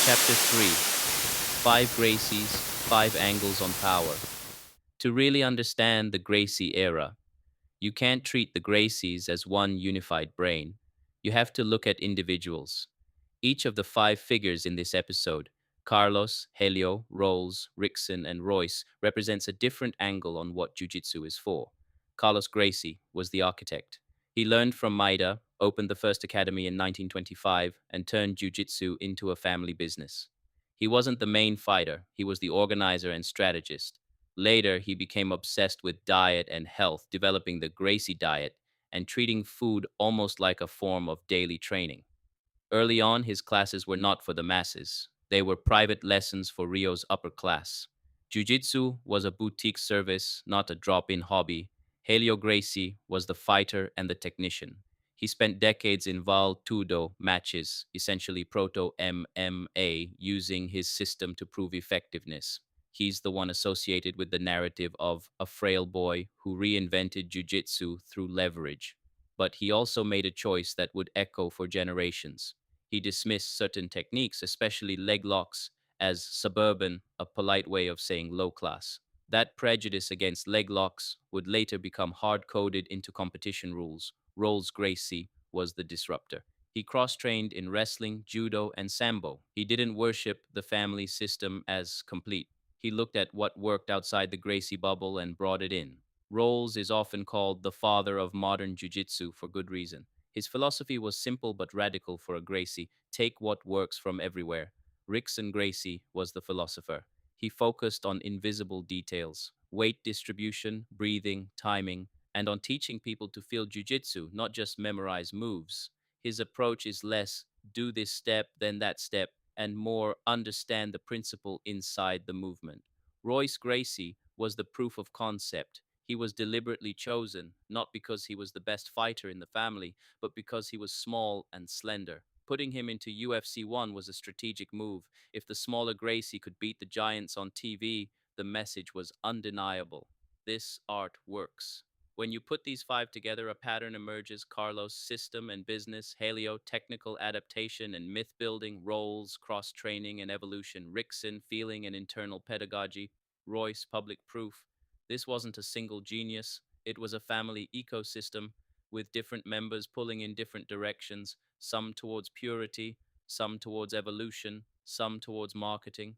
Chapter 3: Five Gracies, Five Angles on Power. To really understand the Gracie era, you can't treat the Gracies as one unified brain. You have to look at individuals. Each of the five figures in this episode, Carlos, Hélio, Rolls, Rickson, and Royce, represents a different angle on what Jiu Jitsu is for. Carlos Gracie was the architect. He learned from Maeda, opened the first academy in 1925, and turned Jiu Jitsu into a family business. He wasn't the main fighter, he was the organizer and strategist. Later, he became obsessed with diet and health, developing the Gracie Diet and treating food almost like a form of daily training. Early on, his classes were not for the masses. They were private lessons for Rio's upper class. Jiu-Jitsu was a boutique service, not a drop-in hobby. Hélio Gracie was the fighter and the technician. He spent decades in Val Tudo matches, essentially proto-MMA, using his system to prove effectiveness. He's the one associated with the narrative of a frail boy who reinvented jiu-jitsu through leverage. But he also made a choice that would echo for generations. He dismissed certain techniques, especially leg locks, as suburban, a polite way of saying low class. That prejudice against leg locks would later become hard coded into competition rules. Rolls Gracie was the disruptor. He cross trained in wrestling, judo, and sambo. He didn't worship the family system as complete. He looked at what worked outside the Gracie bubble and brought it in. Rolls is often called the father of modern jiu-jitsu for good reason. His philosophy was simple but radical for a Gracie: take what works from everywhere. Rickson Gracie was the philosopher. He focused on invisible details: weight distribution, breathing, timing, and on teaching people to feel jiu-jitsu, not just memorize moves. His approach is less do this step, then that step, and more understand the principle inside the movement. Royce Gracie was the proof of concept. He was deliberately chosen, not because he was the best fighter in the family, but because he was small and slender. Putting him into UFC 1 was a strategic move. If the smaller Gracie could beat the giants on TV, the message was undeniable. This art works. When you put these five together, a pattern emerges: Carlos, system and business; Hélio, technical adaptation and myth building; Rolls, cross training and evolution; Rickson, feeling and internal pedagogy; Royce, public proof. This wasn't a single genius, it was a family ecosystem with different members pulling in different directions, some towards purity, some towards evolution, some towards marketing.